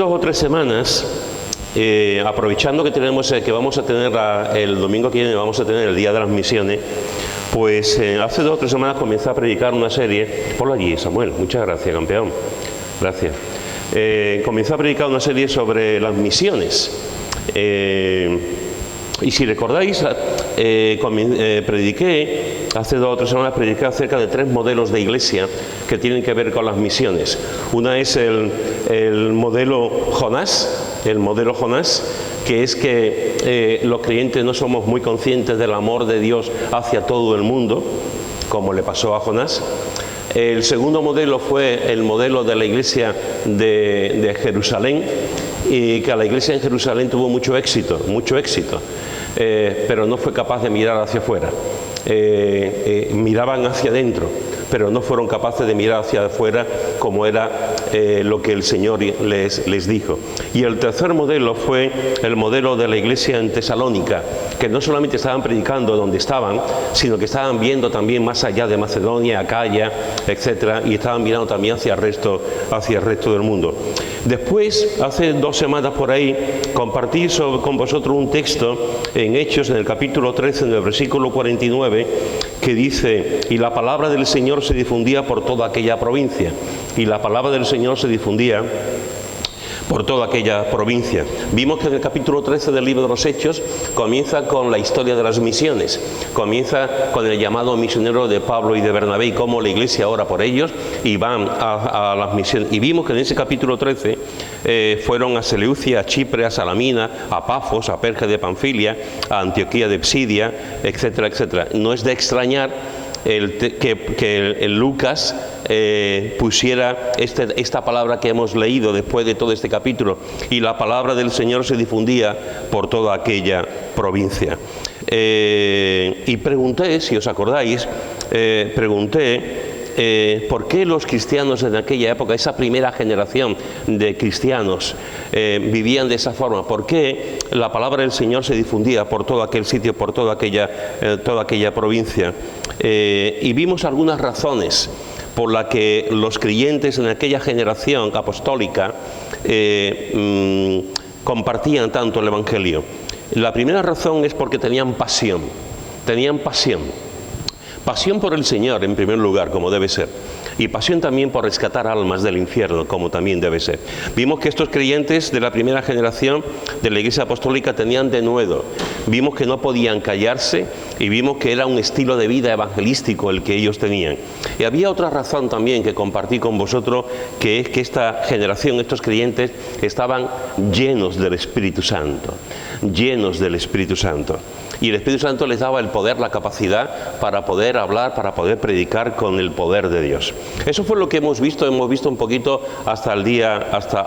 2 o 3 semanas, aprovechando que vamos a tener el domingo que viene, vamos a tener el Día de las Misiones, pues hace 2 o 3 semanas comencé a predicar una serie. Ponlo allí, Samuel, muchas gracias, campeón, gracias. Comencé a predicar una serie sobre las misiones. Y si recordáis, prediqué, hace 2 o 3 semanas prediqué acerca de 3 modelos de iglesia que tienen que ver con las misiones. Una es el modelo Jonás, que es que los creyentes no somos muy conscientes del amor de Dios hacia todo el mundo, como le pasó a Jonás. El segundo modelo fue el modelo de la iglesia de Jerusalén, y que la iglesia en Jerusalén tuvo mucho éxito, pero no fue capaz de mirar hacia afuera. Miraban hacia adentro, pero no fueron capaces de mirar hacia afuera como era lo que el Señor les dijo. Y el tercer modelo fue el modelo de la iglesia en Tesalónica, que no solamente estaban predicando donde estaban, sino que estaban viendo también más allá de Macedonia, Acaya, etcétera, y estaban mirando también hacia el resto del mundo. Después, hace 2 semanas por ahí, compartí con vosotros un texto en Hechos, en el capítulo 13, en el versículo 49, que dice: y la palabra del Señor se difundía por toda aquella provincia. Y la palabra del Señor se difundía por toda aquella provincia. Vimos que en el capítulo 13 del libro de los Hechos comienza con la historia de las misiones, comienza con el llamado misionero de Pablo y de Bernabé y cómo la iglesia ora por ellos y van a las misiones. Y vimos que en ese capítulo 13 fueron a Seleucia, a Chipre, a Salamina, a Pafos, a Perge de Panfilia, a Antioquía de Psidia, etcétera, etcétera. No es de extrañar que Lucas pusiera esta palabra que hemos leído después de todo este capítulo: y la palabra del Señor se difundía por toda aquella provincia. Y pregunté, si os acordáis, ¿por qué los cristianos en aquella época, esa primera generación de cristianos, vivían de esa forma? ¿Por qué la palabra del Señor se difundía por todo aquel sitio, por toda aquella provincia? Y vimos algunas razones por las que los creyentes en aquella generación apostólica compartían tanto el Evangelio. La primera razón es porque tenían pasión por el Señor en primer lugar, como debe ser, y pasión también por rescatar almas del infierno, como también debe ser. Vimos que estos creyentes de la primera generación de la Iglesia Apostólica tenían denuedo, vimos que no podían callarse y vimos que era un estilo de vida evangelístico el que ellos tenían. Y había otra razón también que compartí con vosotros, que es que esta generación, estos creyentes, estaban llenos del Espíritu Santo, y el Espíritu Santo les daba el poder, la capacidad para poder hablar, para poder predicar con el poder de Dios. Eso fue lo que hemos visto un poquito hasta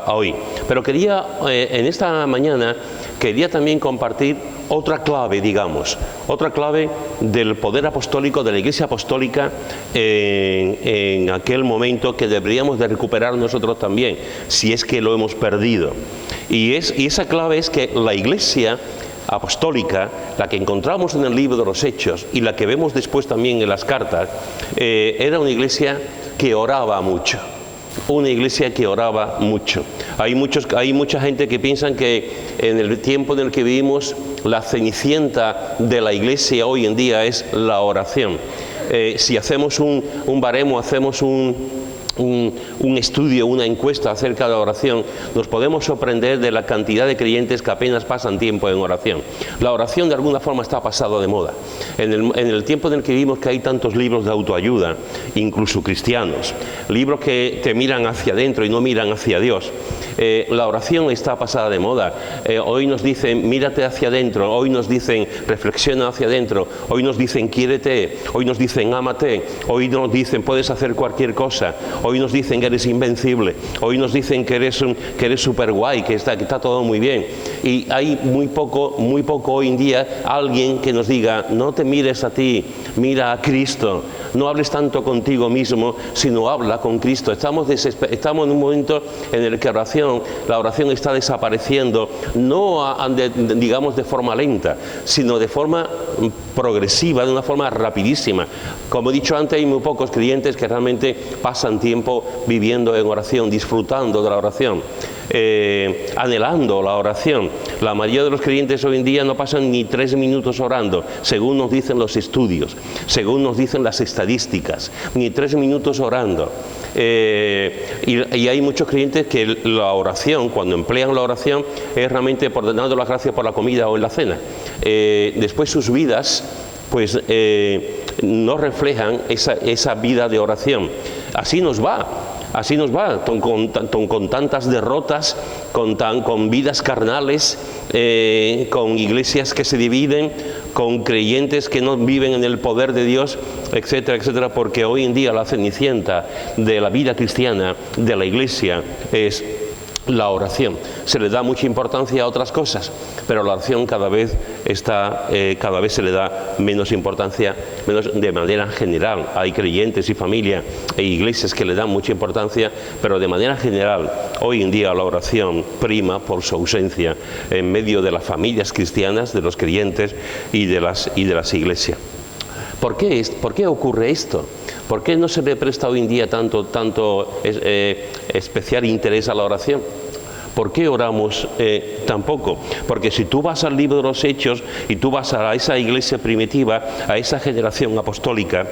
hoy. Pero en esta mañana, quería también compartir otra clave del poder apostólico, de la Iglesia Apostólica en aquel momento, que deberíamos de recuperar nosotros también, si es que lo hemos perdido. Y esa clave es que la Iglesia apostólica, la que encontramos en el libro de los Hechos y la que vemos después también en las cartas, era una iglesia que oraba mucho. Hay mucha gente que piensa que en el tiempo en el que vivimos, la cenicienta de la iglesia hoy en día es la oración. Si hacemos un baremo, hacemos un estudio, una encuesta acerca de la oración, nos podemos sorprender de la cantidad de creyentes que apenas pasan tiempo en oración. La oración de alguna forma está pasada de moda. En el tiempo en el que vivimos, que hay tantos libros de autoayuda, incluso cristianos, libros que te miran hacia adentro y no miran hacia Dios, la oración está pasada de moda. Hoy nos dicen mírate hacia adentro, hoy nos dicen reflexiona hacia adentro, hoy nos dicen quiérete, hoy nos dicen ámate, hoy nos dicen puedes hacer cualquier cosa, hoy nos dicen que eres invencible, hoy nos dicen que eres super guay, que está todo muy bien. Y hay muy poco hoy en día alguien que nos diga no te mires a ti, mira a Cristo, no hables tanto contigo mismo, sino habla con Cristo. Estamos en un momento en el que la oración está desapareciendo, no digamos de forma lenta, sino de forma progresiva, de una forma rapidísima. Como he dicho antes, hay muy pocos creyentes que realmente pasan tiempo viviendo en oración, disfrutando de la oración. anhelando la oración. La mayoría de los creyentes hoy en día no pasan ni 3 minutos orando, según nos dicen los estudios, según nos dicen las estadísticas, ni 3 minutos orando. Y hay muchos creyentes que la oración, cuando emplean la oración, es realmente por dando las gracias por la comida o en la cena. Después sus vidas pues no reflejan esa vida de oración. Así nos va, con tantas derrotas, con vidas carnales, con iglesias que se dividen, con creyentes que no viven en el poder de Dios, etcétera, etcétera, porque hoy en día la cenicienta de la vida cristiana, de la iglesia, es la oración. Se le da mucha importancia a otras cosas, pero la oración cada vez se le da menos importancia, menos de manera general. Hay creyentes y familias e iglesias que le dan mucha importancia, pero de manera general, hoy en día la oración prima por su ausencia en medio de las familias cristianas, de los creyentes y de las iglesias. ¿Por qué ocurre esto? ¿Por qué no se le presta hoy en día tanto especial interés a la oración? ¿Por qué oramos tan poco? Porque si tú vas al libro de los Hechos y tú vas a esa iglesia primitiva, a esa generación apostólica,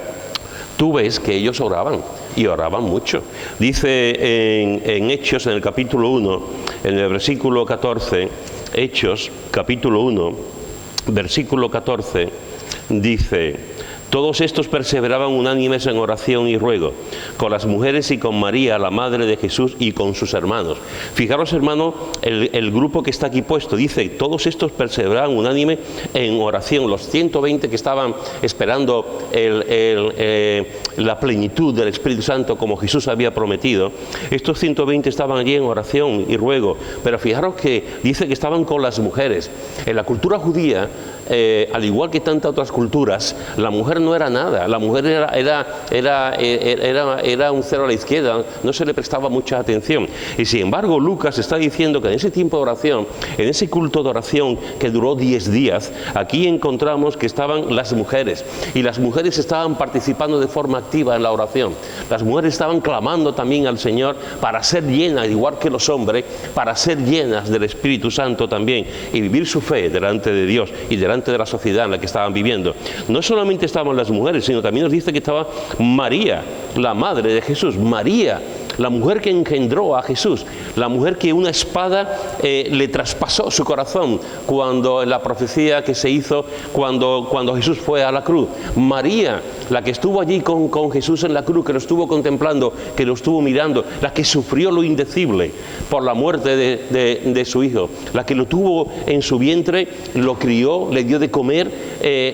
tú ves que ellos oraban, y oraban mucho. Dice en Hechos, en el capítulo 1, en el versículo 14, Hechos, capítulo 1, versículo 14, dice: todos estos perseveraban unánimes en oración y ruego, con las mujeres y con María, la madre de Jesús, y con sus hermanos. Fijaros, hermano, el grupo que está aquí puesto, dice, todos estos perseveraban unánimes en oración. Los 120 que estaban esperando la plenitud del Espíritu Santo, como Jesús había prometido, estos 120 estaban allí en oración y ruego. Pero fijaros que dice que estaban con las mujeres. En la cultura judía, al igual que tantas otras culturas, la mujer no era nada. La mujer era un cero a la izquierda, no se le prestaba mucha atención. Y sin embargo, Lucas está diciendo que en ese tiempo de oración, en ese culto de oración que duró 10 días, aquí encontramos que estaban las mujeres, y las mujeres estaban participando de forma activa en la oración. Las mujeres estaban clamando también al Señor para ser llenas, igual que los hombres, para ser llenas del Espíritu Santo también, y vivir su fe delante de Dios y delante de la sociedad en la que estaban viviendo. No solamente estaban las mujeres, sino también nos dice que estaba María, la madre de Jesús. María, la mujer que engendró a Jesús, la mujer que una espada le traspasó su corazón cuando la profecía que se hizo cuando Jesús fue a la cruz. María, la que estuvo allí con Jesús en la cruz, que lo estuvo contemplando, que lo estuvo mirando, la que sufrió lo indecible por la muerte de su hijo, la que lo tuvo en su vientre, lo crió, le dio de comer,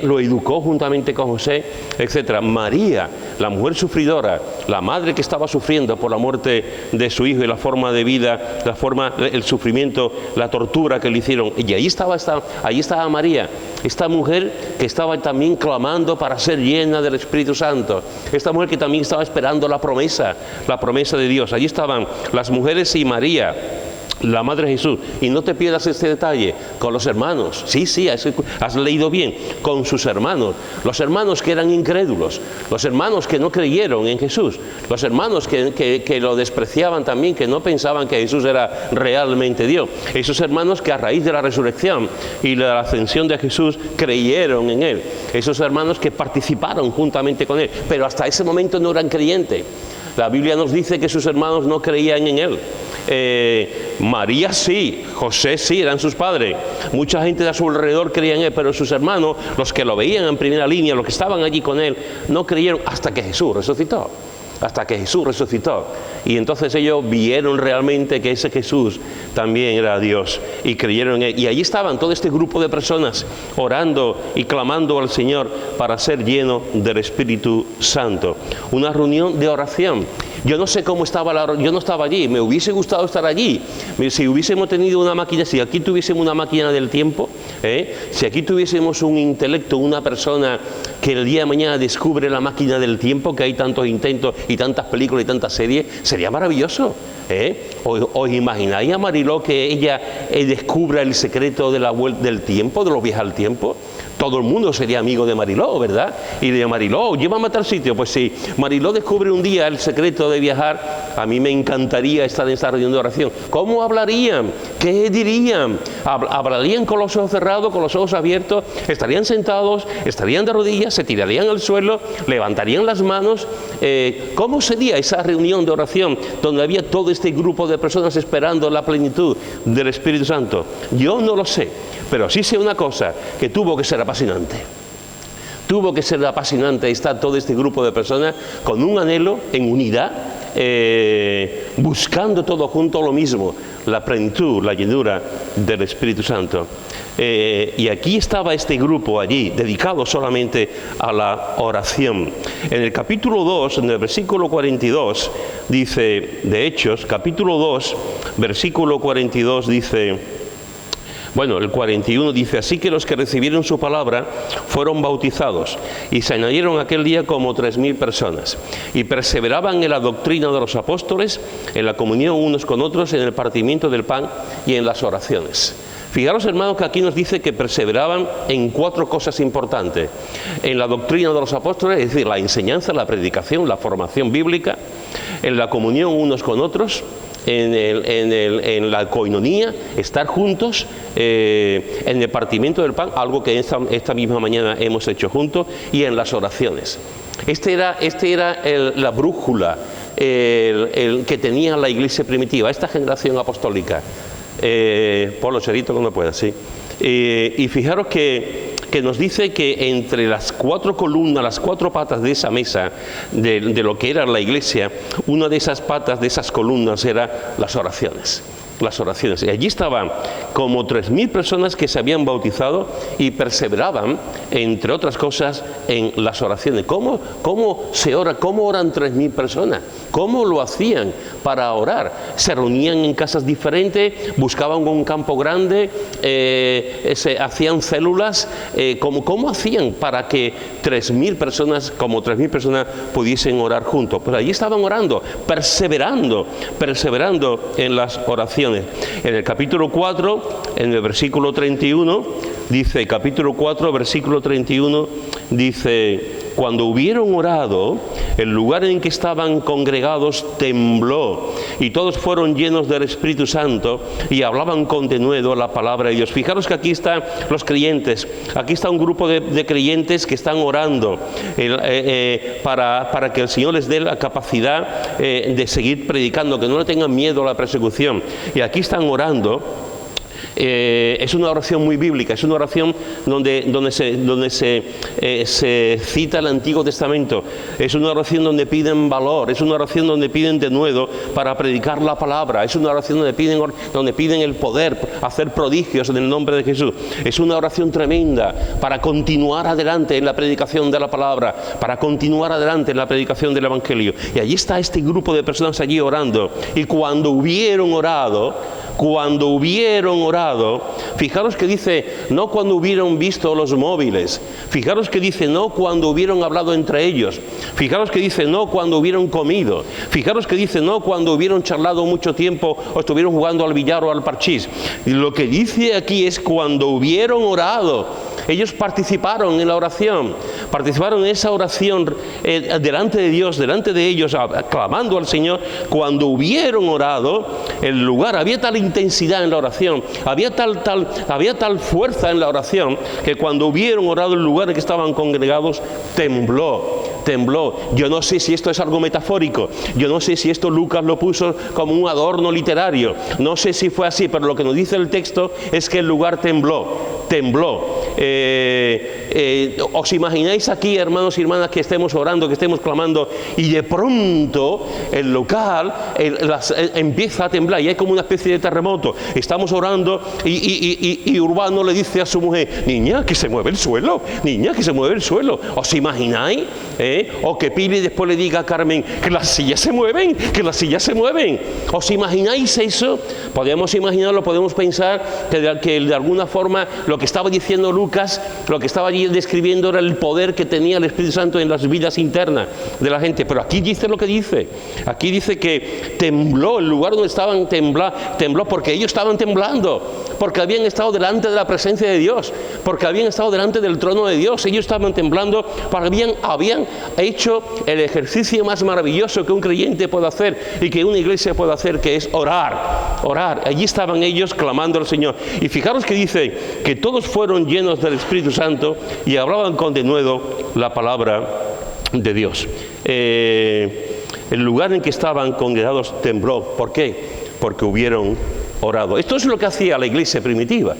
lo educó juntamente con José, etc. María, la mujer sufridora, la madre que estaba sufriendo por la muerte de su hijo y la forma de vida, el sufrimiento, la tortura que le hicieron. Y ahí estaba María, esta mujer que estaba también clamando para ser llena del Espíritu Santo, esta mujer que también estaba esperando la promesa de Dios. Allí estaban las mujeres y María, la madre de Jesús. Y no te pierdas este detalle, con los hermanos. Sí, has leído bien, con sus hermanos. Los hermanos que eran incrédulos, los hermanos que no creyeron en Jesús, los hermanos que lo despreciaban también, que no pensaban que Jesús era realmente Dios. Esos hermanos que a raíz de la resurrección y la ascensión de Jesús creyeron en Él. Esos hermanos que participaron juntamente con Él, pero hasta ese momento no eran creyentes. La Biblia nos dice que sus hermanos no creían en Él. María sí, José sí, eran sus padres. Mucha gente de a su alrededor creía en Él, pero sus hermanos, los que lo veían en primera línea, los que estaban allí con Él, no creyeron hasta que Jesús resucitó. Y entonces ellos vieron realmente que ese Jesús también era Dios y creyeron en Él. Y allí estaban todo este grupo de personas orando y clamando al Señor para ser lleno del Espíritu Santo. Una reunión de oración. Yo no sé cómo estaba yo no estaba allí, me hubiese gustado estar allí. Si hubiésemos tenido una máquina, si aquí tuviésemos una máquina del tiempo, si aquí tuviésemos un intelecto, una persona que el día de mañana descubre la máquina del tiempo, que hay tantos intentos y tantas películas y tantas series, sería maravilloso. ¿Os imagináis a Mariló que ella descubra el secreto del tiempo, de los viajes al tiempo? todo el mundo sería amigo de Mariló, ¿verdad? Y de Mariló, llévame a tal sitio. Pues si Mariló descubre un día el secreto de viajar, a mí me encantaría estar en esta reunión de oración. ¿Cómo hablarían? ¿Qué dirían? ¿Hablarían con los ojos cerrados, con los ojos abiertos? ¿Estarían sentados? ¿Estarían de rodillas? ¿Se tirarían al suelo? ¿Levantarían las manos? ¿Cómo sería esa reunión de oración donde había todo este grupo de personas esperando la plenitud del Espíritu Santo? Yo no lo sé, pero sí sé una cosa, que tuvo que ser apasionante. Tuvo que ser apasionante estar todo este grupo de personas con un anhelo en unidad, buscando todo junto lo mismo, la plenitud, la llenura del Espíritu Santo. Y aquí estaba este grupo allí, dedicado solamente a la oración. En el capítulo 2, en el versículo 42, dice, de Hechos, capítulo 2, versículo 42 dice... Bueno, el 41 dice, así que los que recibieron su palabra fueron bautizados y se añadieron aquel día como 3.000 personas y perseveraban en la doctrina de los apóstoles, en la comunión unos con otros, en el partimiento del pan y en las oraciones. Fijaros, hermanos, que aquí nos dice que perseveraban en 4 cosas importantes. En la doctrina de los apóstoles, es decir, la enseñanza, la predicación, la formación bíblica, en la comunión unos con otros, en la coinonía, estar juntos, en el partimiento del pan, algo que esta misma mañana hemos hecho juntos, y en las oraciones. Este era la brújula el que tenía la iglesia primitiva, esta generación apostólica. Polo, Cherito, cuando pueda, sí. Y fijaros que nos dice que entre las 4 columnas, las 4 patas de esa mesa, de lo que era la iglesia, una de esas patas, de esas columnas, era las oraciones. Las oraciones. Y allí estaban como 3.000 personas que se habían bautizado y perseveraban, entre otras cosas, en las oraciones. ¿Cómo se ora? ¿Cómo oran 3.000 personas? ¿Cómo lo hacían para orar? ¿Se reunían en casas diferentes? ¿Buscaban un campo grande? ¿Se hacían células? ¿Cómo hacían para que 3.000 personas, como 3.000 personas, pudiesen orar juntos? Pues allí estaban orando, perseverando en las oraciones. En el capítulo 4, en el versículo 31, dice, capítulo 4, versículo 31, dice, cuando hubieron orado, el lugar en que estaban congregados tembló, y todos fueron llenos del Espíritu Santo, y hablaban con denuedo la palabra de Dios. Fijaros que aquí están los creyentes, aquí está un grupo de creyentes que están orando para que el Señor les dé la capacidad de seguir predicando, que no le tengan miedo a la persecución. Y aquí están orando. Es una oración muy bíblica, es una oración donde se cita el Antiguo Testamento, es una oración donde piden valor, es una oración donde piden denuedo para predicar la palabra, es una oración donde piden el poder, hacer prodigios en el nombre de Jesús. Es una oración tremenda para continuar adelante en la predicación de la palabra, para continuar adelante en la predicación del Evangelio. Y allí está este grupo de personas allí orando, y cuando hubieron orado, fijaros que dice, no cuando hubieron visto los móviles, fijaros que dice, no cuando hubieron hablado entre ellos, fijaros que dice, no cuando hubieron comido, fijaros que dice, no cuando hubieron charlado mucho tiempo o estuvieron jugando al billar o al parchís. Y lo que dice aquí es cuando hubieron orado. Ellos participaron en la oración, participaron en esa oración delante de Dios, delante de ellos, clamando al Señor. Cuando hubieron orado, el lugar, había tal intensidad en la oración, había tal fuerza en la oración, que cuando hubieron orado, el lugar en que estaban congregados tembló. Yo no sé si esto es algo metafórico, yo no sé si esto Lucas lo puso como un adorno literario, no sé si fue así, pero lo que nos dice el texto es que el lugar tembló. ¿Os imagináis aquí, hermanos y hermanas, que estemos orando, que estemos clamando, y de pronto el local empieza a temblar y hay como una especie de terremoto? Estamos orando y Urbano le dice a su mujer, niña, que se mueve el suelo, niña, que se mueve el suelo. ¿Os imagináis? O que Pili después le diga a Carmen, que las sillas se mueven, que las sillas se mueven. ¿Os imagináis eso? Podemos imaginarlo, podemos pensar que de alguna forma lo que estaba diciendo Lucas, lo que estaba allí describiendo era el poder que tenía el Espíritu Santo en las vidas internas de la gente. Pero aquí dice lo que dice. Aquí dice que tembló, el lugar donde estaban tembló porque ellos estaban temblando. porque habían estado delante de la presencia de Dios, porque habían estado delante del trono de Dios. Ellos estaban temblando, porque habían hecho el ejercicio más maravilloso que un creyente puede hacer y que una iglesia puede hacer, que es orar. Orar. Allí estaban ellos clamando al Señor. Y fijaros que dice que todos fueron llenos del Espíritu Santo y hablaban con denuedo la palabra de Dios. El lugar en que estaban congregados tembló. ¿Por qué? Porque hubieron orado. Esto es lo que hacía la iglesia primitiva.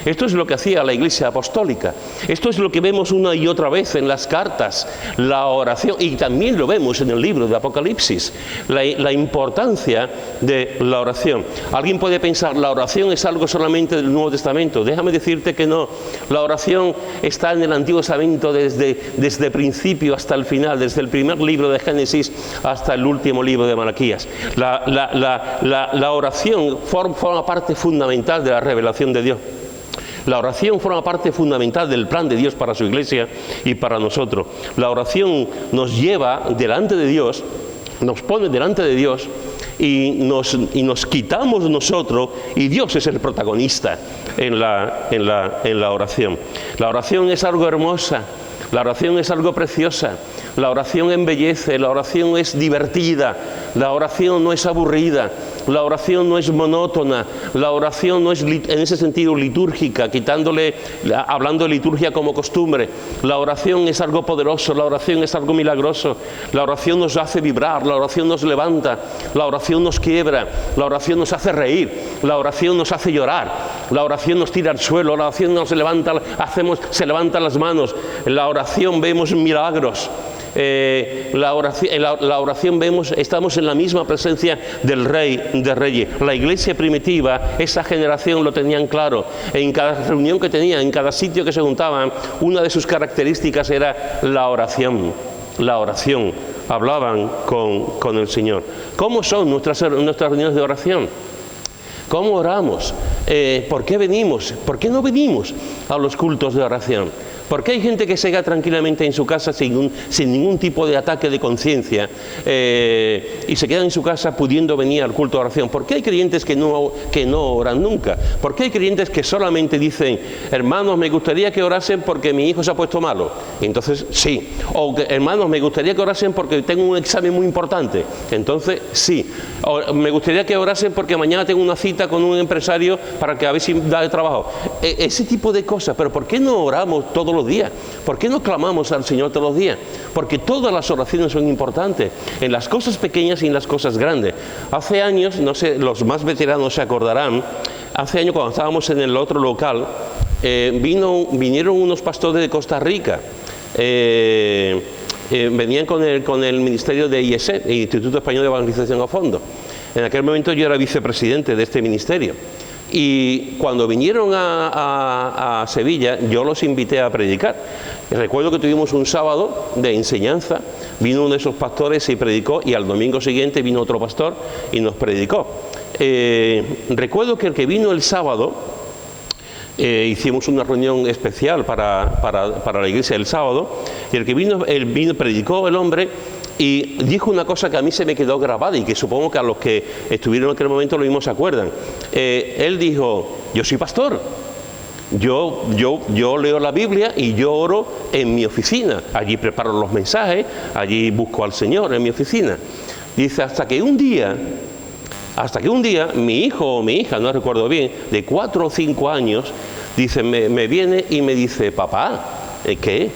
Esto es lo que hacía la iglesia apostólica. Esto es lo que vemos una y otra vez en las cartas, la oración, y también lo vemos en el libro de Apocalipsis, la importancia de la oración. Alguien puede pensar, la oración es algo solamente del Nuevo Testamento. Déjame decirte que no. La oración está en el Antiguo Testamento desde principio hasta el final, desde el primer libro de Génesis hasta el último libro de Malaquías. La oración forma parte fundamental de la revelación de Dios. La oración forma parte fundamental del plan de Dios para su iglesia y para nosotros. La oración nos lleva delante de Dios, nos pone delante de Dios y nos quitamos nosotros, y Dios es el protagonista en la oración. La oración es algo hermosa. La oración es algo preciosa, la oración embellece, la oración es divertida, la oración no es aburrida, la oración no es monótona, la oración no es en ese sentido litúrgica, hablando de liturgia como costumbre. La oración es algo poderoso, la oración es algo milagroso, la oración nos hace vibrar, la oración nos levanta, la oración nos quiebra, la oración nos hace reír, la oración nos hace llorar, la oración nos tira al suelo, la oración nos levanta, se levantan las manos, la oración vemos milagros. La oración vemos, estamos en la misma presencia del Rey de Reyes. La iglesia primitiva, esa generación lo tenían claro. En cada reunión que tenían, en cada sitio que se juntaban, una de sus características era la oración. La oración. Hablaban con el Señor. ¿Cómo son nuestras reuniones de oración? ¿Cómo oramos? ¿Por qué venimos? ¿Por qué no venimos a los cultos de oración? ¿Por qué hay gente que se queda tranquilamente en su casa sin ningún tipo de ataque de conciencia y se queda en su casa pudiendo venir al culto de oración? ¿Por qué hay creyentes que no oran nunca? ¿Por qué hay creyentes que solamente dicen, hermanos, me gustaría que orasen porque mi hijo se ha puesto malo? Entonces, sí. O, hermanos, me gustaría que orasen porque tengo un examen muy importante. Entonces, sí. O, me gustaría que orasen porque mañana tengo una cita con un empresario para que a ver si da el trabajo. Ese tipo de cosas. Pero ¿por qué no oramos todos los días? ¿Por qué no clamamos al Señor todos los días? Porque todas las oraciones son importantes, en las cosas pequeñas y en las cosas grandes. Hace años, no sé, los más veteranos se acordarán, hace años cuando estábamos en el otro local, vinieron unos pastores de Costa Rica. Venían con el ministerio de IESE, el Instituto Español de Evangelización a Fondo. En aquel momento yo era vicepresidente de este ministerio. Y cuando vinieron a Sevilla, yo los invité a predicar. Y recuerdo que tuvimos un sábado de enseñanza, vino uno de esos pastores y predicó, y al domingo siguiente vino otro pastor y nos predicó. Recuerdo que el que vino el sábado, hicimos una reunión especial para la iglesia el sábado, y el que vino, predicó el hombre, y dijo una cosa que a mí se me quedó grabada y que supongo que a los que estuvieron en aquel momento lo mismo se acuerdan. Él dijo, yo soy pastor, yo leo la Biblia y yo oro en mi oficina. Allí preparo los mensajes, allí busco al Señor en mi oficina. Dice, hasta que un día mi hijo o mi hija, no recuerdo bien, de 4 o 5 años, dice, me viene y me dice, papá, ¿qué?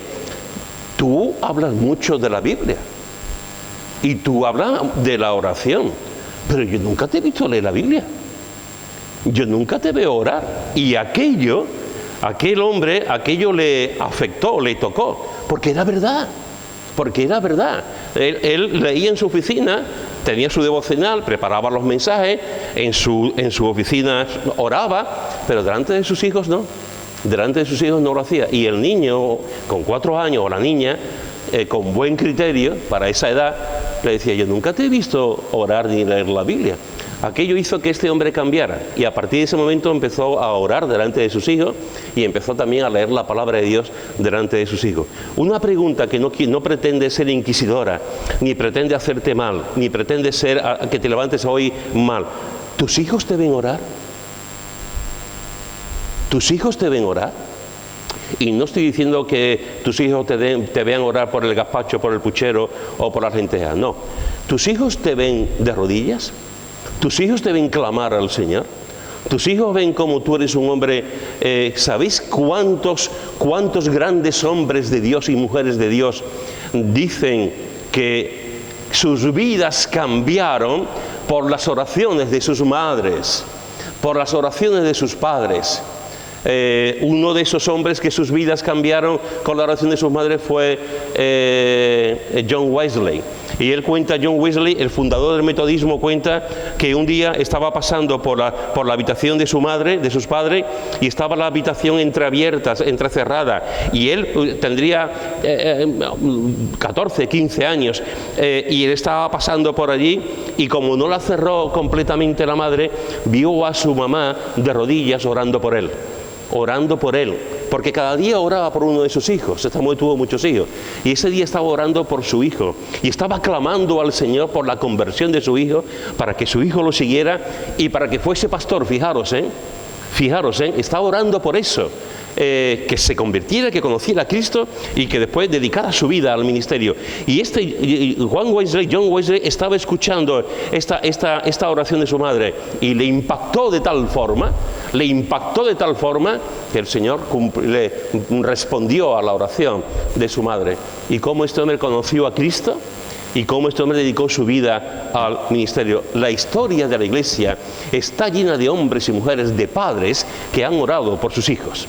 Tú hablas mucho de la Biblia. Y tú hablas de la oración, pero yo nunca te he visto leer la Biblia. Yo nunca te veo orar. Y aquello le afectó, le tocó, porque era verdad. Él leía en su oficina, tenía su devocional, preparaba los mensajes, en su oficina oraba, pero delante de sus hijos no. Delante de sus hijos no lo hacía. Y el niño, con 4 años, o la niña, con buen criterio, para esa edad, le decía, yo nunca te he visto orar ni leer la Biblia. Aquello hizo que este hombre cambiara, y a partir de ese momento empezó a orar delante de sus hijos y empezó también a leer la palabra de Dios delante de sus hijos. Una pregunta que no pretende ser inquisidora, ni pretende hacerte mal, ni pretende ser que te levantes hoy mal. ¿Tus hijos deben orar? ¿Tus hijos te ven orar? Y no estoy diciendo que tus hijos te vean orar por el gazpacho, por el puchero o por las lentejas, no. ¿Tus hijos te ven de rodillas? ¿Tus hijos te ven clamar al Señor? ¿Tus hijos ven como tú eres un hombre? ¿Sabéis cuántos grandes hombres de Dios y mujeres de Dios dicen que sus vidas cambiaron por las oraciones de sus madres, por las oraciones de sus padres? Uno de esos hombres que sus vidas cambiaron con la oración de sus madres fue John Wesley. Y él cuenta, John Wesley, el fundador del metodismo, cuenta que un día estaba pasando por la habitación de su madre, de sus padres, y estaba la habitación entreabierta, entrecerrada, y él tendría 14, 15 años, y él estaba pasando por allí, y como no la cerró completamente la madre, vio a su mamá de rodillas orando por él, porque cada día oraba por uno de sus hijos. Esta mujer tuvo muchos hijos, y ese día estaba orando por su hijo, y estaba clamando al Señor por la conversión de su hijo, para que su hijo lo siguiera y para que fuese pastor. Fijaros, estaba orando por eso, que se convirtiera, que conociera a Cristo y que después dedicara su vida al ministerio. Y John Wesley estaba escuchando esta oración de su madre, y le impactó de tal forma que el Señor le respondió a la oración de su madre. Y cómo este hombre conoció a Cristo y cómo este hombre dedicó su vida al ministerio. La historia de la Iglesia está llena de hombres y mujeres, de padres que han orado por sus hijos,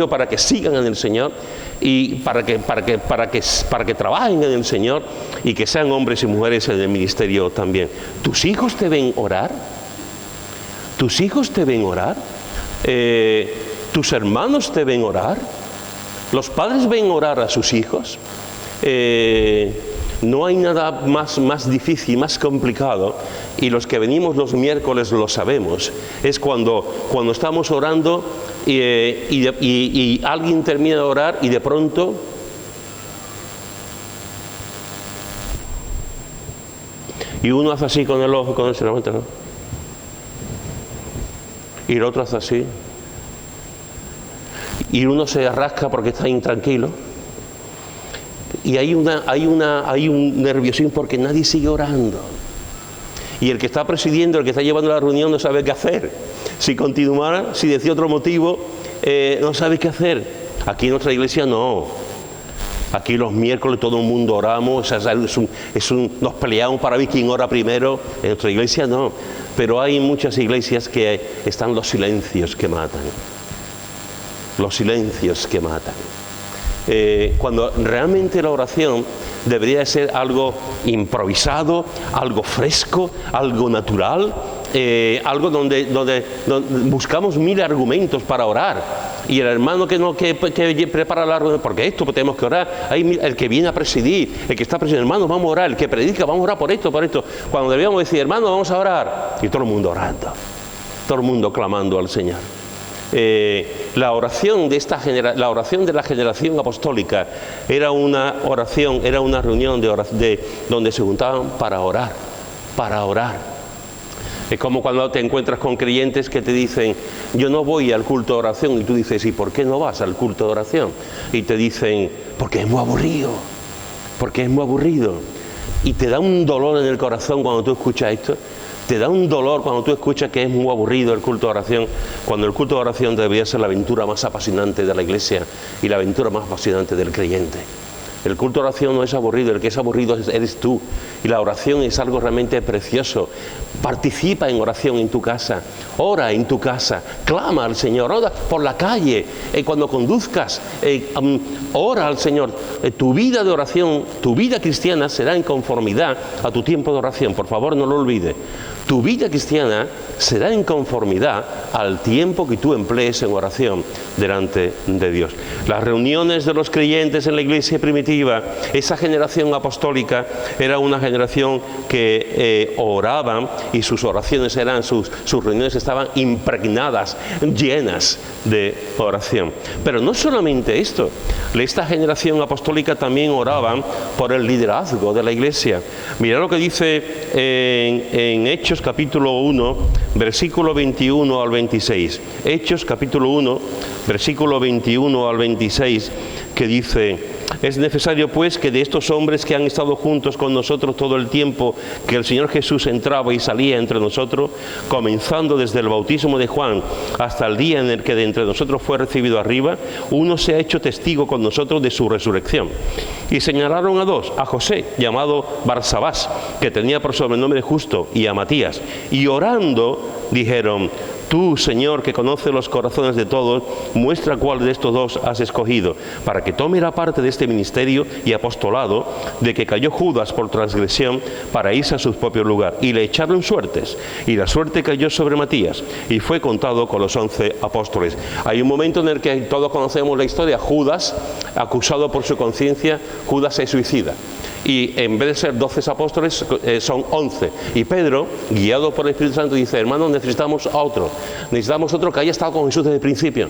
para que sigan en el Señor y para que trabajen en el Señor y que sean hombres y mujeres en el ministerio también. ¿Tus hijos te ven orar? ¿Tus hijos te ven orar? ¿Tus hermanos te ven orar? ¿Los padres ven orar a sus hijos? No hay nada más difícil, más complicado, y los que venimos los miércoles lo sabemos. Es cuando estamos orando y alguien termina de orar y de pronto y uno hace así con el ojo, con el levanta, ¿no? Y el otro hace así, y uno se rasca porque está intranquilo, y hay un nerviosismo porque nadie sigue orando, y el que está presidiendo, el que está llevando la reunión, no sabe qué hacer. Si continuara, si decía otro motivo, no sabe qué hacer. Aquí en nuestra iglesia no. Aquí los miércoles todo el mundo oramos, nos peleamos para ver quién ora primero. En nuestra iglesia no. Pero hay muchas iglesias que están los silencios que matan. Los silencios que matan. Cuando realmente la oración debería de ser algo improvisado, algo fresco, algo natural, algo donde buscamos 1000 argumentos para orar. Y el hermano que prepara la reunión, porque esto tenemos que orar, hay el que viene a presidir, el que está presidiendo, hermano, vamos a orar, el que predica, vamos a orar por esto, cuando debíamos decir, hermano, vamos a orar, y todo el mundo orando, todo el mundo clamando al Señor. La oración de la generación apostólica era una reunión donde se juntaban para orar. Es como cuando te encuentras con creyentes que te dicen, yo no voy al culto de oración, y tú dices, ¿y por qué no vas al culto de oración? Y te dicen, porque es muy aburrido, y te da un dolor en el corazón cuando tú escuchas esto. Te da un dolor cuando tú escuchas que es muy aburrido el culto de oración, cuando el culto de oración debería ser la aventura más apasionante de la iglesia y la aventura más apasionante del creyente. El culto de oración no es aburrido, el que es aburrido eres tú. Y la oración es algo realmente precioso. Participa en oración en tu casa, ora en tu casa, clama al Señor, ora por la calle, cuando conduzcas, ora al Señor. Tu vida de oración, tu vida cristiana será en conformidad a tu tiempo de oración. Por favor, no lo olvides. Tu vida cristiana será en conformidad al tiempo que tú emplees en oración delante de Dios. Las reuniones de los creyentes en la iglesia primitiva, esa generación apostólica, era una generación que oraban y sus oraciones eran, sus reuniones estaban impregnadas, llenas de oración. Pero no solamente esto, esta generación apostólica también oraban por el liderazgo de la Iglesia. Mirad lo que dice en Hechos capítulo 1, versículo 21 al 26. Hechos capítulo 1, versículo 21 al 26, que dice: es necesario pues que de estos hombres que han estado juntos con nosotros todo el tiempo que el Señor Jesús entraba y salía entre nosotros, comenzando desde el bautismo de Juan hasta el día en el que de entre nosotros fue recibido arriba, uno se ha hecho testigo con nosotros de su resurrección. Y señalaron a dos: a José, llamado Barsabás, que tenía por sobrenombre Justo, y a Matías. Y orando dijeron: tú, Señor, que conoces los corazones de todos, muestra cuál de estos dos has escogido, para que tome la parte de este ministerio y apostolado de que cayó Judas por transgresión para irse a su propio lugar. Y le echaron suertes, y la suerte cayó sobre Matías, y fue contado con los 11 apóstoles. Hay un momento en el que todos conocemos la historia. Judas, acusado por su conciencia, Judas se suicida. Y en vez de ser 12 apóstoles, son 11. Y Pedro, guiado por el Espíritu Santo, dice: hermanos, necesitamos a otro. Necesitamos otro que haya estado con Jesús desde el principio.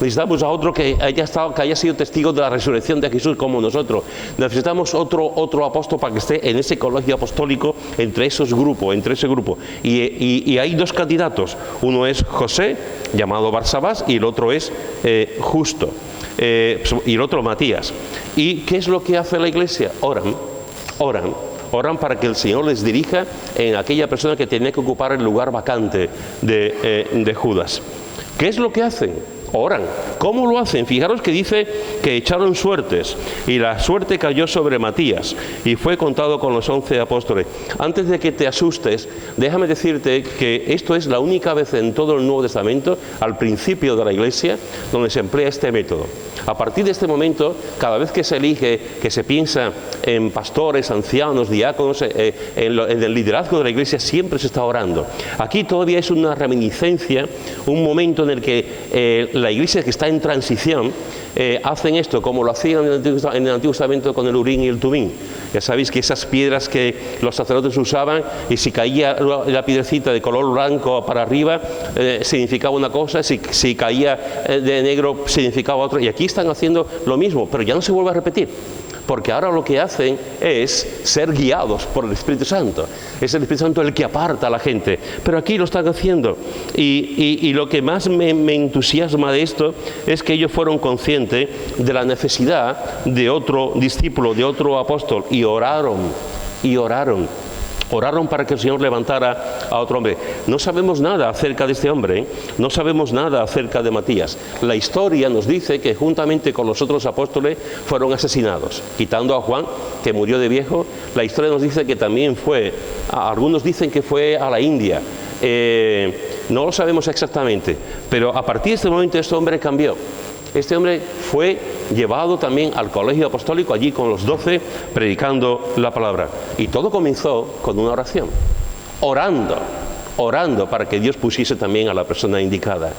Necesitamos a otro que haya sido testigo de la resurrección de Jesús como nosotros. Necesitamos otro apóstol para que esté en ese colegio apostólico, entre ese grupo. Y hay dos candidatos. Uno es José, llamado Barsabás, y el otro es Justo. Y el otro Matías. ¿Y qué es lo que hace la Iglesia? Oran para que el Señor les dirija en aquella persona que tenía que ocupar el lugar vacante de Judas. ¿Qué es lo que hacen? Oran. ¿Cómo lo hacen? Fijaros que dice que echaron suertes, y la suerte cayó sobre Matías, y fue contado con los 11 apóstoles. Antes de que te asustes, déjame decirte que esto es la única vez en todo el Nuevo Testamento, al principio de la Iglesia, donde se emplea este método. A partir de este momento, cada vez que se elige, que se piensa en pastores, ancianos, diáconos, en el liderazgo de la Iglesia, siempre se está orando. Aquí todavía es una reminiscencia, un momento en el que la Iglesia, que está en transición, hacen esto como lo hacían en el Antiguo Testamento con el Urim y el Tumim. Ya sabéis que esas piedras que los sacerdotes usaban, y si caía la piedrecita de color blanco para arriba, significaba una cosa; si caía de negro, significaba otra. Y aquí están haciendo lo mismo, pero ya no se vuelve a repetir, porque ahora lo que hacen es ser guiados por el Espíritu Santo. Es el Espíritu Santo el que aparta a la gente, pero aquí lo están haciendo. Y lo que más me entusiasma de esto es que ellos fueron conscientes de la necesidad de otro discípulo, de otro apóstol, y oraron para que el Señor levantara a otro hombre. No sabemos nada acerca de este hombre, no sabemos nada acerca de Matías. La historia nos dice que juntamente con los otros apóstoles fueron asesinados, quitando a Juan, que murió de viejo. La historia nos dice que también algunos dicen que fue a la India. No lo sabemos exactamente, pero a partir de este momento este hombre cambió. Este hombre fue llevado también al colegio apostólico, allí con los 12, predicando la palabra. Y todo comenzó con una oración, orando para que Dios pusiese también a la persona indicada.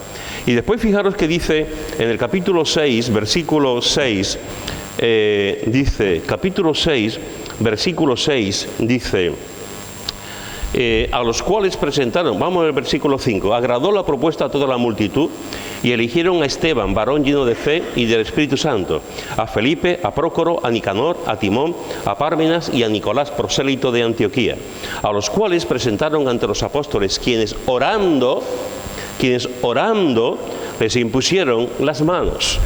Y después fijaros que dice en el capítulo 6, versículo 6, capítulo 6, versículo 6, dice: a los cuales presentaron, vamos al versículo 5, agradó la propuesta a toda la multitud, y eligieron a Esteban, varón lleno de fe y del Espíritu Santo, a Felipe, a Prócoro, a Nicanor, a Timón, a Pármenas y a Nicolás, prosélito de Antioquía, a los cuales presentaron ante los apóstoles, quienes orando les impusieron las manos.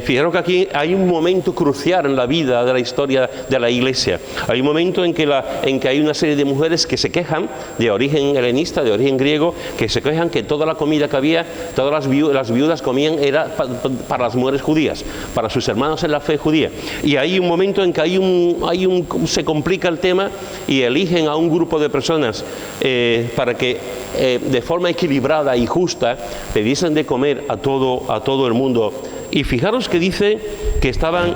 Fijaros que aquí hay un momento crucial en la vida de la historia de la Iglesia. Hay un momento en que hay una serie de mujeres que se quejan, de origen helenista, de origen griego, que se quejan que toda la comida que había, todas las viudas comían, era para las mujeres judías, para sus hermanos en la fe judía. Y hay un momento en que se complica el tema, y eligen a un grupo de personas para que de forma equilibrada y justa le diesen de comer a todo el mundo. Y fijaros que dice que estaban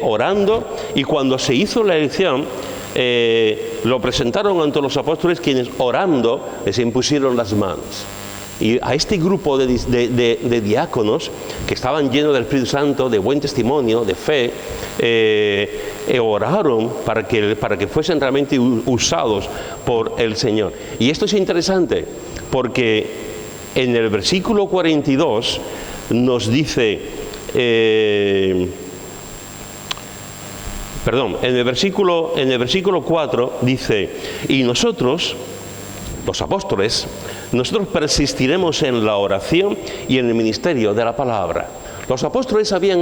orando, y cuando se hizo la elección, lo presentaron ante los apóstoles, quienes orando les impusieron las manos. Y a este grupo de diáconos que estaban llenos del Espíritu Santo, de buen testimonio, de fe, oraron para que fuesen realmente usados por el Señor. Y esto es interesante porque en el versículo 42 nos dice, en el versículo 4 dice, y nosotros, los apóstoles, nosotros persistiremos en la oración y en el ministerio de la palabra. Los apóstoles se habían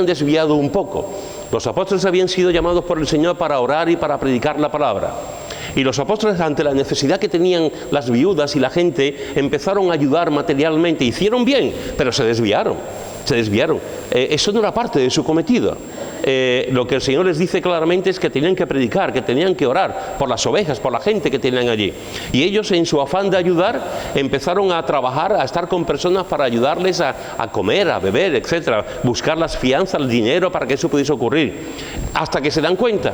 desviado un poco. Los apóstoles habían sido llamados por el Señor para orar y para predicar la palabra. Y los apóstoles, ante la necesidad que tenían las viudas y la gente, empezaron a ayudar materialmente. Hicieron bien, pero se desviaron. Eso no era parte de su cometido. Lo que el Señor les dice claramente es que tenían que predicar, que tenían que orar por las ovejas, por la gente que tenían allí. Y ellos, en su afán de ayudar, empezaron a trabajar, a estar con personas para ayudarles a comer, a beber, etcétera, buscar las fianzas, el dinero para que eso pudiese ocurrir. Hasta que se dan cuenta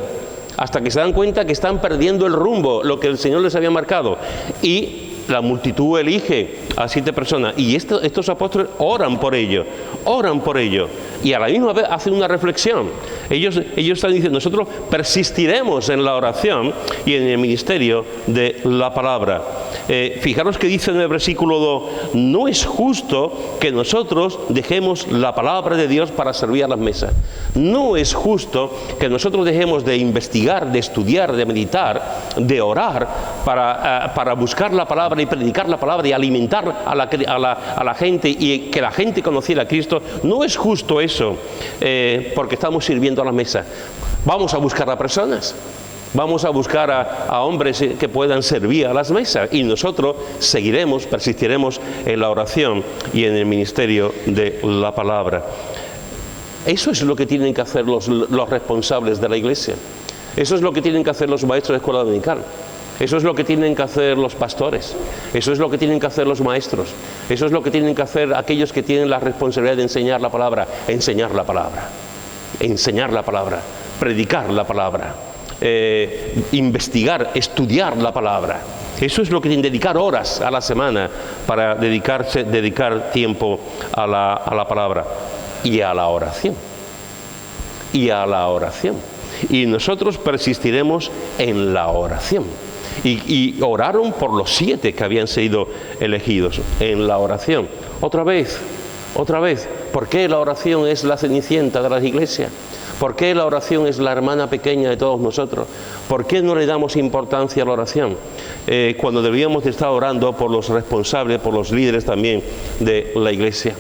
que están perdiendo el rumbo, lo que el Señor les había marcado. Y la multitud elige a 7 personas y estos apóstoles oran por ello y a la misma vez hacen una reflexión. Ellos están diciendo, nosotros persistiremos en la oración y en el ministerio de la palabra. Fijaros que dice en el versículo 2, no es justo que nosotros dejemos la palabra de Dios para servir a las mesas. No es justo que nosotros dejemos de investigar, de estudiar, de meditar, de orar para buscar la palabra y predicar la palabra y alimentar a la gente y que la gente conociera a Cristo. No es justo eso, porque estamos sirviendo a la mesa. Vamos a buscar a personas. Vamos a buscar a hombres que puedan servir a las mesas y nosotros persistiremos en la oración y en el ministerio de la palabra. Eso es lo que tienen que hacer los responsables de la iglesia. Eso es lo que tienen que hacer los maestros de escuela dominical. Eso es lo que tienen que hacer los pastores. Eso es lo que tienen que hacer los maestros. Eso es lo que tienen que hacer aquellos que tienen la responsabilidad de enseñar la palabra, predicar la palabra. Investigar, estudiar la palabra. Eso es lo que tienen, dedicar horas a la semana para dedicar tiempo a la palabra y a la oración. Y nosotros persistiremos en la oración. Y oraron por los 7 que habían sido elegidos en la oración. Otra vez, ¿por qué la oración es la cenicienta de las iglesias? ¿Por qué la oración es la hermana pequeña de todos nosotros? ¿Por qué no le damos importancia a la oración? Cuando debíamos de estar orando por los responsables, por los líderes también de la iglesia.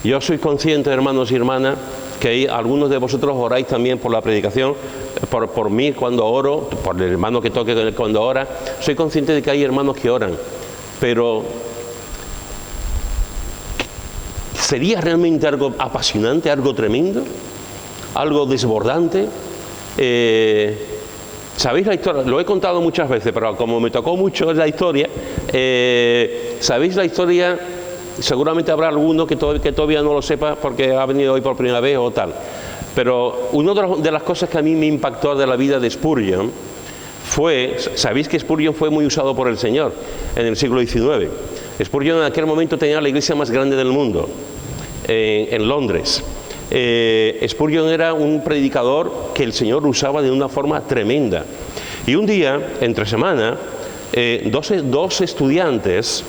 Yo soy consciente, hermanos y hermanas, que algunos de vosotros oráis también por la predicación, por mí cuando oro, por el hermano que toque cuando ora. Soy consciente de que hay hermanos que oran, pero ¿sería realmente algo apasionante, algo tremendo? ¿Algo desbordante? ¿Sabéis la historia? Lo he contado muchas veces, pero como me tocó mucho la historia, ¿sabéis la historia? Seguramente habrá alguno que todavía no lo sepa porque ha venido hoy por primera vez o tal. Pero una de las cosas que a mí me impactó de la vida de Spurgeon fue, sabéis que Spurgeon fue muy usado por el Señor en el siglo XIX. Spurgeon en aquel momento tenía la iglesia más grande del mundo, en Londres. Spurgeon era un predicador que el Señor usaba de una forma tremenda. Y un día, entre semana, dos estudiantes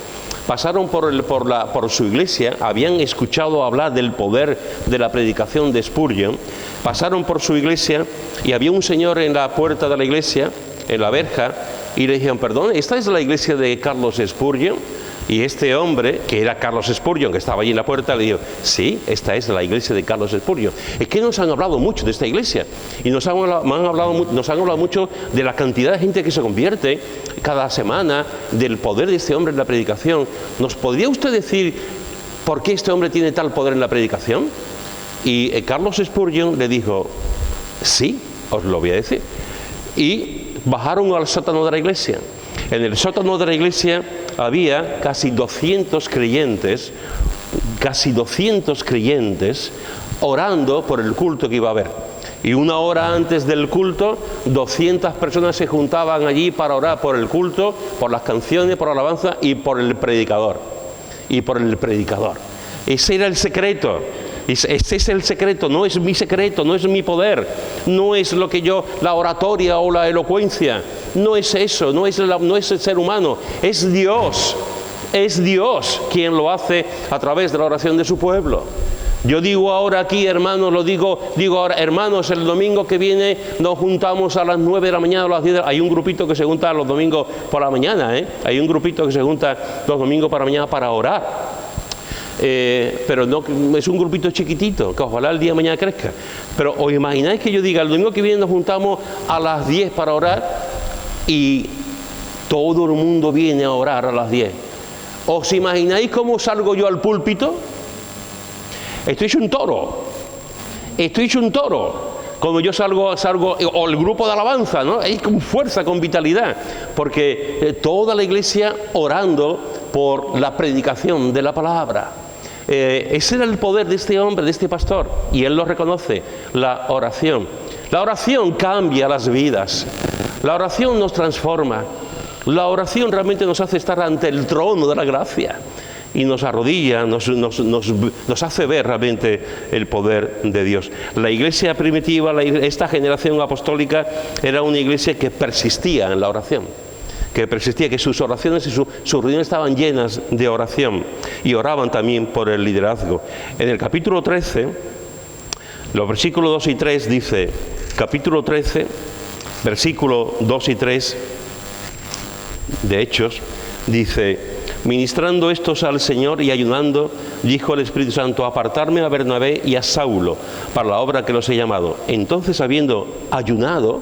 pasaron por su iglesia, habían escuchado hablar del poder de la predicación de Spurgeon, pasaron por su iglesia y había un señor en la puerta de la iglesia, en la verja, y le dijeron, perdón, ¿esta es la iglesia de Carlos Spurgeon? Y este hombre, que era Carlos Spurgeon, que estaba allí en la puerta, le dijo, sí, esta es la iglesia de Carlos Spurgeon. Es que nos han hablado mucho de esta iglesia y nos han hablado mucho de la cantidad de gente que se convierte cada semana, del poder de este hombre en la predicación. ¿Nos podría usted decir por qué este hombre tiene tal poder en la predicación? Y Carlos Spurgeon le dijo, sí, os lo voy a decir. Y bajaron al sótano de la iglesia. En el sótano de la iglesia había casi 200 creyentes orando por el culto que iba a haber. Y una hora antes del culto, 200 personas se juntaban allí para orar por el culto, por las canciones, por la alabanza y por el predicador. Y por el predicador. Ese era el secreto. Ese es el secreto, no es mi secreto, no es mi poder, no es lo que yo, la oratoria o la elocuencia, no es eso, no es el ser humano, es Dios quien lo hace a través de la oración de su pueblo. Yo digo ahora aquí, hermanos, digo ahora, hermanos, el domingo que viene nos juntamos a las 9 de la mañana, a las 10 hay un grupito que se junta los domingos por la mañana, hay un grupito que se junta los domingos por la mañana para orar. Pero no, es un grupito chiquitito, que ojalá el día de mañana crezca. Pero os imagináis que yo diga, el domingo que viene nos juntamos a las 10 para orar y todo el mundo viene a orar a las 10. ¿Os imagináis cómo salgo yo al púlpito? Estoy hecho un toro. Cuando yo salgo, o el grupo de alabanza, ¿no? Ahí con fuerza, con vitalidad, porque toda la iglesia orando por la predicación de la palabra. Ese era el poder de este hombre, de este pastor, y él lo reconoce, la oración. La oración cambia las vidas, la oración nos transforma, la oración realmente nos hace estar ante el trono de la gracia y nos arrodilla, nos hace ver realmente el poder de Dios. La iglesia primitiva, esta generación apostólica, era una iglesia que persistía en la oración, que sus oraciones y sus reuniones estaban llenas de oración y oraban también por el liderazgo. En el capítulo 13, los versículos 2 y 3 dice, capítulo 13, versículo 2 y 3 de Hechos, dice: ministrando estos al Señor y ayunando, dijo el Espíritu Santo: apartarme a Bernabé y a Saulo para la obra que los he llamado. Entonces habiendo ayunado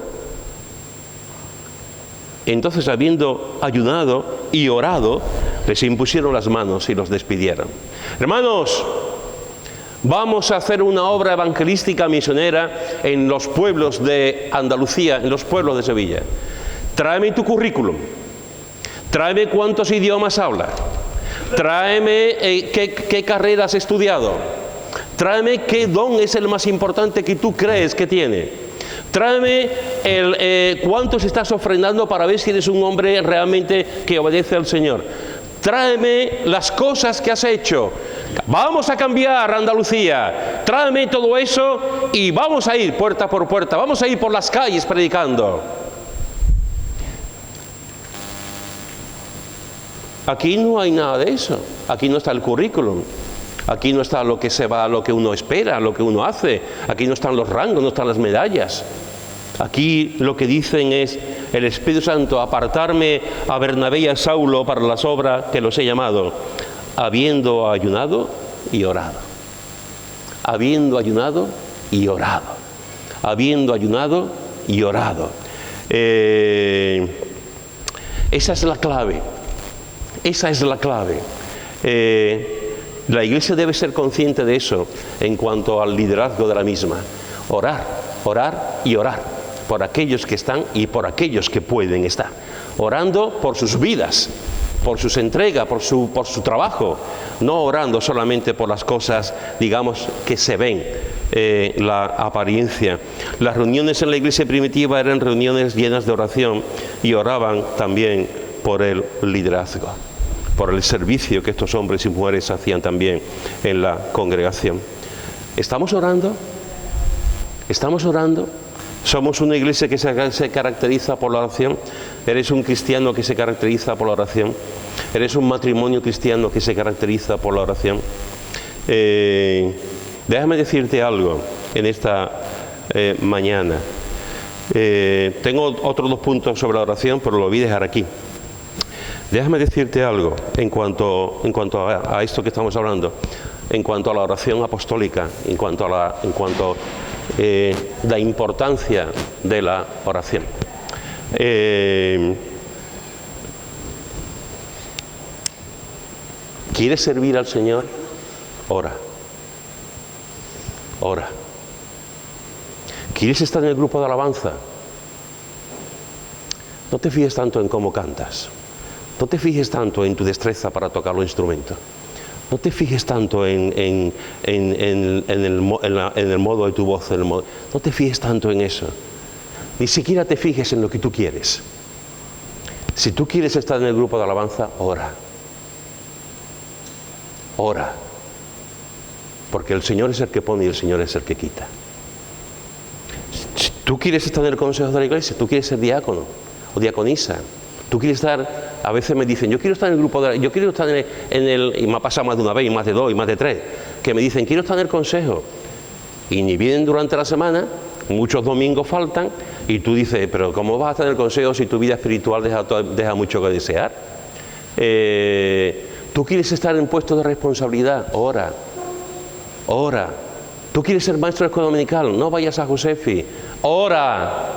y orado, les impusieron las manos y los despidieron. Hermanos, vamos a hacer una obra evangelística misionera en los pueblos de Andalucía, en los pueblos de Sevilla. Tráeme tu currículum, tráeme cuántos idiomas hablas, tráeme qué carrera has estudiado, tráeme qué don es el más importante que tú crees que tiene. Tráeme cuántos estás ofrendando para ver si eres un hombre realmente que obedece al Señor. Tráeme las cosas que has hecho. Vamos a cambiar Andalucía. Tráeme todo eso y vamos a ir puerta por puerta. Vamos a ir por las calles predicando. Aquí no hay nada de eso. Aquí no está el currículum. Aquí no está lo que uno espera, lo que uno hace. Aquí no están los rangos, no están las medallas. Aquí lo que dicen es: el Espíritu Santo, apartarme a Bernabé y a Saulo para las obras que los he llamado, habiendo ayunado y orado. Habiendo ayunado y orado. Habiendo ayunado y orado. Esa es la clave. Esa es la clave. La Iglesia debe ser consciente de eso en cuanto al liderazgo de la misma. Orar, orar y orar por aquellos que están y por aquellos que pueden estar. Orando por sus vidas, por sus entregas, por su trabajo. No orando solamente por las cosas, digamos, que se ven, la apariencia. Las reuniones en la Iglesia primitiva eran reuniones llenas de oración y oraban también por el liderazgo, por el servicio que estos hombres y mujeres hacían también en la congregación. ¿Estamos orando? ¿Estamos orando? ¿Somos una iglesia que se caracteriza por la oración? ¿Eres un cristiano que se caracteriza por la oración? ¿Eres un matrimonio cristiano que se caracteriza por la oración? Déjame decirte algo en esta mañana. Tengo otros 2 puntos sobre la oración, pero lo voy a dejar aquí. Déjame decirte algo en cuanto a esto que estamos hablando, en cuanto a la oración apostólica, en cuanto a la importancia de la oración. ¿Quieres servir al Señor? Ora. Ora. ¿Quieres estar en el grupo de alabanza? No te fijes tanto en cómo cantas. No te fijes tanto en tu destreza para tocar los instrumentos. No te fijes tanto en el modo de tu voz, no te fijes tanto en eso. Ni siquiera te fijes en lo que tú quieres. Si tú quieres estar en el grupo de alabanza, ora. Ora. Porque el Señor es el que pone y el Señor es el que quita. Si tú quieres estar en el consejo de la iglesia, tú quieres ser diácono o diaconisa, tú quieres estar, a veces me dicen, yo quiero estar en el grupo yo quiero estar en el, y me ha pasado más de una vez, y más de dos, y más de tres, que me dicen, quiero estar en el consejo, y ni vienen durante la semana, muchos domingos faltan, y tú dices, pero ¿cómo vas a estar en el consejo si tu vida espiritual deja mucho que desear? Tú quieres estar en puestos de responsabilidad, ora. Ora. Tú quieres ser maestro de escuela dominical, no vayas a Josefi, ora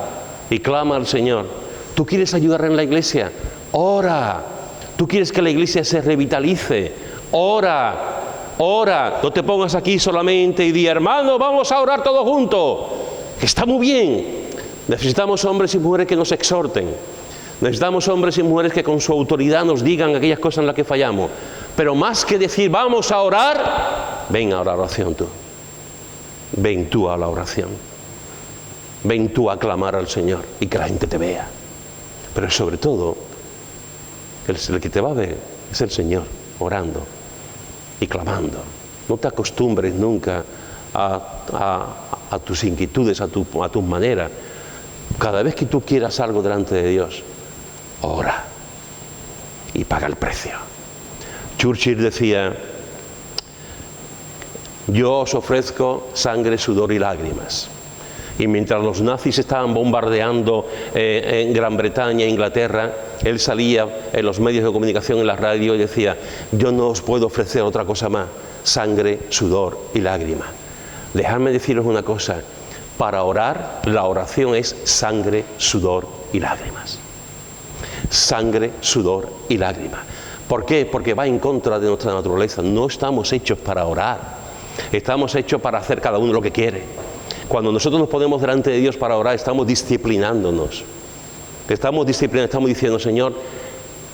y clama al Señor. Tú quieres ayudar en la iglesia, ora. Tú quieres que la iglesia se revitalice, ora. Ora. No te pongas aquí solamente y di, hermano, vamos a orar todos juntos. Está muy bien. Necesitamos hombres y mujeres que nos exhorten. Necesitamos hombres y mujeres que con su autoridad nos digan aquellas cosas en las que fallamos. Pero más que decir, vamos a orar, ven a la oración tú. Ven tú a la oración. Ven tú a clamar al Señor y que la gente te vea. Pero sobre todo, el que te va a ver es el Señor, orando y clamando. No te acostumbres nunca a tus inquietudes, a tus maneras. Cada vez que tú quieras algo delante de Dios, ora y paga el precio. Churchill decía, yo os ofrezco sangre, sudor y lágrimas. Y mientras los nazis estaban bombardeando en Gran Bretaña e Inglaterra, él salía en los medios de comunicación, en la radio, y decía, yo no os puedo ofrecer otra cosa más, sangre, sudor y lágrimas. Dejadme deciros una cosa, para orar, la oración es sangre, sudor y lágrimas. Sangre, sudor y lágrimas. ¿Por qué? Porque va en contra de nuestra naturaleza. No estamos hechos para orar, estamos hechos para hacer cada uno lo que quiere. Cuando nosotros nos ponemos delante de Dios para orar, estamos disciplinándonos. Estamos diciendo, Señor,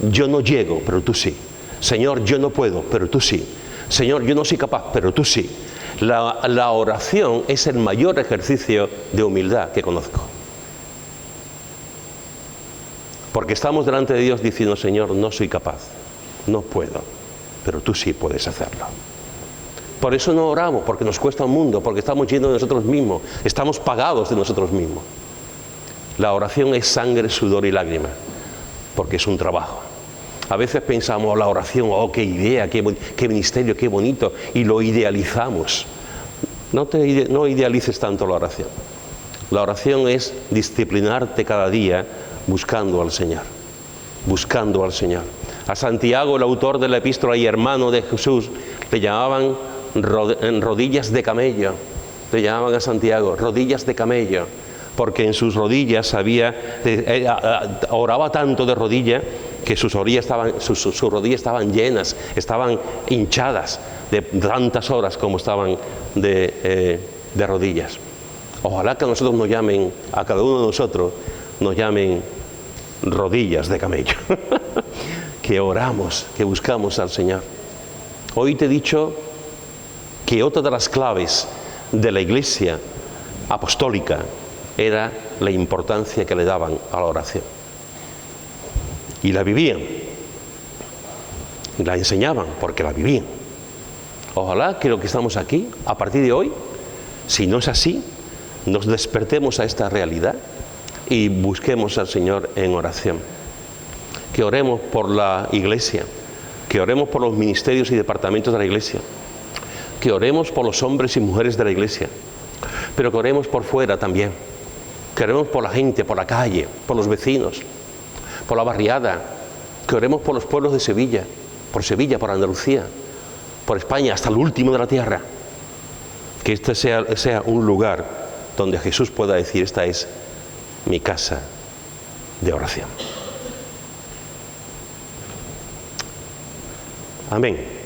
yo no llego, pero tú sí. Señor, yo no puedo, pero tú sí. Señor, yo no soy capaz, pero tú sí. La oración es el mayor ejercicio de humildad que conozco. Porque estamos delante de Dios diciendo, Señor, no soy capaz, no puedo, pero tú sí puedes hacerlo. Por eso no oramos, porque nos cuesta un mundo, porque estamos llenos de nosotros mismos, estamos pagados de nosotros mismos. La oración es sangre, sudor y lágrimas, porque es un trabajo. A veces pensamos, la oración, oh, qué idea, qué ministerio, qué bonito, y lo idealizamos. No idealices tanto la oración. La oración es disciplinarte cada día buscando al Señor, buscando al Señor. A Santiago, el autor de la epístola y hermano de Jesús, le llamaban rodillas de camello. Le llamaban a Santiago rodillas de camello, porque en sus rodillas oraba tanto de rodilla que sus rodillas estaban llenas, estaban hinchadas de tantas horas como estaban de rodillas. Ojalá que a nosotros nos llamen, a cada uno de nosotros nos llamen rodillas de camello. Que oramos, que buscamos al Señor. Hoy te he dicho que otra de las claves de la Iglesia apostólica era la importancia que le daban a la oración. Y la vivían. Y la enseñaban porque la vivían. Ojalá que lo que estamos aquí, a partir de hoy, si no es así, nos despertemos a esta realidad y busquemos al Señor en oración. Que oremos por la Iglesia, que oremos por los ministerios y departamentos de la Iglesia, que oremos por los hombres y mujeres de la Iglesia, pero que oremos por fuera también, que oremos por la gente, por la calle, por los vecinos, por la barriada, que oremos por los pueblos de Sevilla, por Andalucía, por España, hasta el último de la tierra. Que este sea un lugar donde Jesús pueda decir, esta es mi casa de oración. Amén.